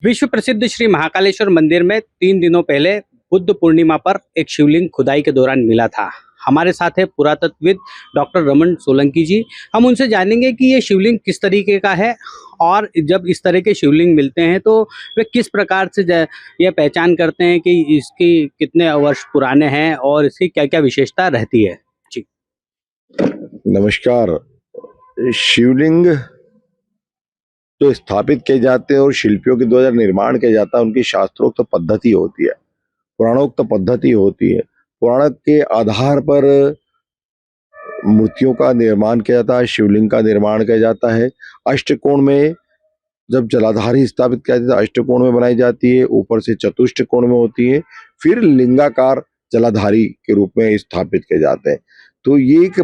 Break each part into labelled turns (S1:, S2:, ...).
S1: विश्व प्रसिद्ध श्री महाकालेश्वर मंदिर में 3 दिनों पहले बुद्ध पूर्णिमा पर एक शिवलिंग खुदाई के दौरान मिला था। हमारे साथ है पुरातत्वविद डॉक्टर रमन सोलंकी जी। हम उनसे जानेंगे कि ये शिवलिंग किस तरीके का है और जब इस तरह के शिवलिंग मिलते हैं तो वे किस प्रकार से ये पहचान करते हैं कि इसकी कितने वर्ष पुराने हैं और इसकी क्या क्या विशेषता रहती है। जी
S2: नमस्कार। शिवलिंग जो स्थापित किए जाते हैं और शिल्पियों के द्वारा निर्माण किया जाता है, उनकी शास्त्रोक्त पद्धति होती है, पुराणोक्त पद्धति होती है। पुराण के आधार पर मूर्तियों का निर्माण किया जाता है, शिवलिंग का निर्माण किया जाता है। अष्टकोण में जब जलाधारी स्थापित किया जाता है, अष्टकोण में बनाई जाती है, ऊपर से चतुष्टकोण में होती है, फिर लिंगाकार जलाधारी के रूप में स्थापित किए जाते हैं। तो ये एक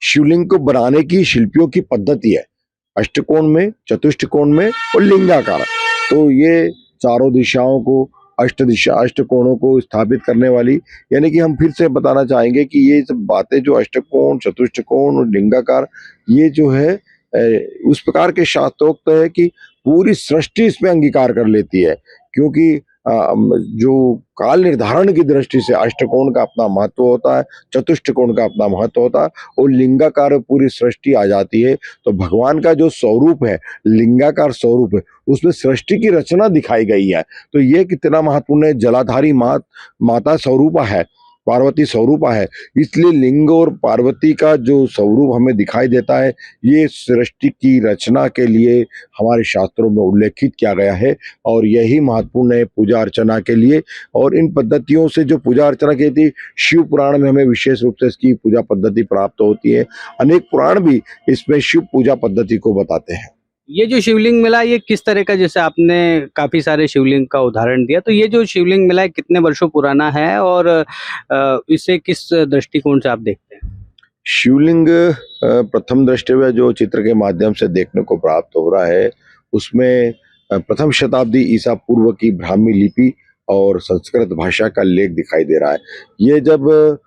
S2: शिवलिंग को बनाने की शिल्पियों की पद्धति है, अष्टकोण में, चतुष्टकोण में और लिंगाकार। तो ये चारों दिशाओं को अष्टकोणों को स्थापित करने वाली, यानी कि हम फिर से बताना चाहेंगे कि ये सब बातें जो अष्टकोण, चतुष्टकोण और लिंगाकार, ये जो है उस प्रकार के शास्त्रोक्त है कि पूरी सृष्टि इसमें अंगीकार कर लेती है। क्योंकि जो काल निर्धारण की दृष्टि से अष्टकोण का अपना महत्व होता है, चतुष्टकोण का अपना महत्व होता है और लिंगाकार पूरी सृष्टि आ जाती है। तो भगवान का जो स्वरूप है, लिंगाकार स्वरूप है, उसमें सृष्टि की रचना दिखाई गई है। तो ये कितना महत्वपूर्ण है। जलाधारी माता स्वरूपा है, पार्वती स्वरूपा है, इसलिए लिंग और पार्वती का जो स्वरूप हमें दिखाई देता है, ये सृष्टि की रचना के लिए हमारे शास्त्रों में उल्लेखित किया गया है और यही महत्वपूर्ण है पूजा अर्चना के लिए। और इन पद्धतियों से जो पूजा अर्चना की थी, शिव पुराण में हमें विशेष रूप से इसकी पूजा पद्धति प्राप्त होती है। अनेक पुराण भी इसमें शिव पूजा पद्धति को बताते हैं।
S1: ये जो शिवलिंग मिला ये किस तरह का, जैसे आपने काफी सारे शिवलिंग का उदाहरण दिया, तो ये जो शिवलिंग मिला है कितने वर्षों पुराना है और इसे किस दृष्टिकोण से आप देखते हैं?
S2: शिवलिंग प्रथम दृष्टि में जो चित्र के माध्यम से देखने को प्राप्त हो रहा है, उसमें प्रथम शताब्दी ईसा पूर्व की ब्राह्मी लिपि और संस्कृत भाषा का लेख दिखाई दे रहा है। ये जब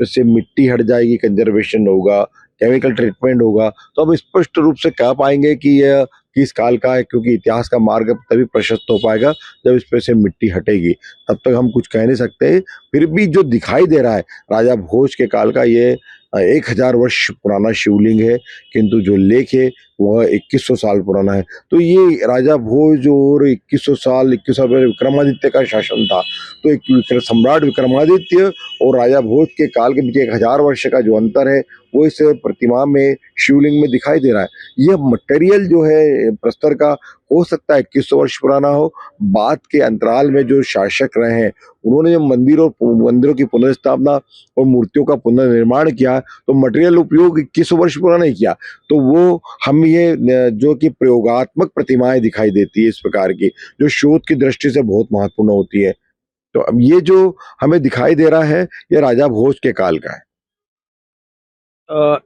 S2: इससे मिट्टी हट जाएगी, कंजर्वेशन होगा, केमिकल ट्रीटमेंट होगा, तो अब स्पष्ट रूप से कह पाएंगे कि यह किस काल का है। क्योंकि इतिहास का मार्ग तभी प्रशस्त हो पाएगा जब इस पे से मिट्टी हटेगी, तब तक हम कुछ कह नहीं सकते। फिर भी जो दिखाई दे रहा है राजा भोज के काल का, ये 1000 वर्ष पुराना शिवलिंग है, किंतु जो लेख है वह 2100 साल पुराना है। तो ये राजा भोज और 2100 साल पहले विक्रमादित्य का शासन था। तो एक सम्राट विक्रमादित्य और राजा भोज के काल के बीच 1000 वर्ष का जो अंतर है, वो इस प्रतिमा में, शिवलिंग में दिखाई दे रहा है। यह मटेरियल जो है प्रस्तर का, हो सकता है 2100 वर्ष पुराना हो। बाद के अंतराल में जो शासक रहे हैं, उन्होंने जो मंदिरों की पुनर्स्थापना और मूर्तियों का पुनर्निर्माण किया, तो मटेरियल उपयोग 2100 वर्ष पुराना ही किया। तो वो हम ये जो कि प्रयोगात्मक प्रतिमाएं दिखाई देती है इस प्रकार की, जो शोध की दृष्टि से बहुत महत्वपूर्ण होती है। तो अब ये जो हमें दिखाई दे रहा है, ये राजा भोज के काल का है।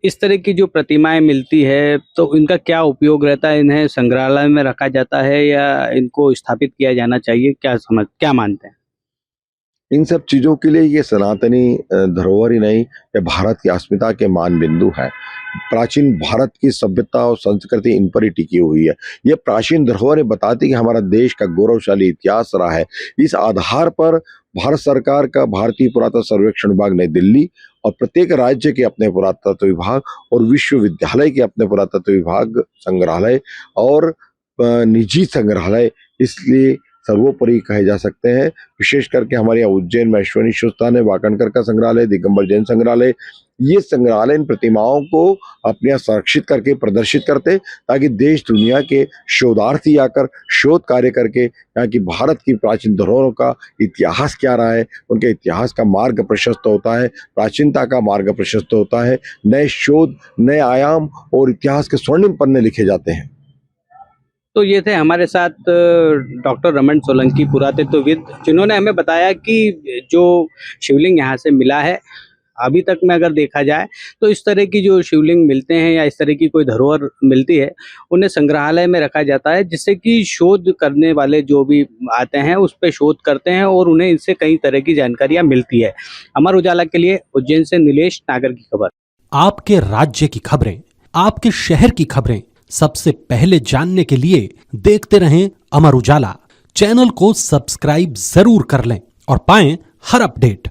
S1: इस तरह की जो प्रतिमाएं मिलती है तो इनका क्या उपयोग रहता है? इन्हें संग्रहालय में रखा जाता है या इनको स्थापित किया जाना चाहिए? क्या मानते हैं?
S2: इन सब चीजों के लिए ये सनातनी धरोहर ही नहीं, ये भारत की अस्मिता के मान बिंदु है। प्राचीन भारत की सभ्यता और संस्कृति इन पर ही टिकी हुई है। ये प्राचीन धरोहरें बताती कि हमारा देश का गौरवशाली इतिहास रहा है। इस आधार पर भारत सरकार का भारतीय पुरातत्व सर्वेक्षण विभाग नई दिल्ली और प्रत्येक राज्य के अपने पुरातत्व विभाग और विश्वविद्यालय के अपने पुरातत्व विभाग, संग्रहालय और निजी संग्रहालय इसलिए सर्वोपरि कहे जा सकते हैं। विशेष करके हमारे यहाँ उज्जैन में अश्वनी संस्थान है, वाकणकर का संग्रहालय, दिगंबर जैन संग्रहालय, ये संग्रहालय इन प्रतिमाओं को अपने यहाँ संरक्षित करके प्रदर्शित करते, ताकि देश दुनिया के शोधार्थी आकर शोध कार्य करके यहाँ की भारत की प्राचीन धरोहरों का इतिहास क्या रहा है, उनके इतिहास का मार्ग प्रशस्त होता है, प्राचीनता का मार्ग प्रशस्त होता है, नए शोध, नए आयाम और इतिहास के स्वर्णिम पन्ने लिखे जाते हैं।
S1: तो ये थे हमारे साथ डॉक्टर रमन सोलंकी, पुरातत्वविद, जिन्होंने हमें बताया कि जो शिवलिंग यहाँ से मिला है, अभी तक में अगर देखा जाए तो इस तरह की जो शिवलिंग मिलते हैं या इस तरह की कोई धरोहर मिलती है, उन्हें संग्रहालय में रखा जाता है, जिससे कि शोध करने वाले जो भी आते हैं उस पर शोध करते हैं और उन्हें इससे कई तरह की जानकारियाँ मिलती है। अमर उजाला के लिए उज्जैन से नीलेश नागर की खबर।
S3: आपके राज्य की खबरें, आपके शहर की खबरें सबसे पहले जानने के लिए देखते रहें अमर उजाला। चैनल को सब्सक्राइब जरूर कर लें और पाएं हर अपडेट।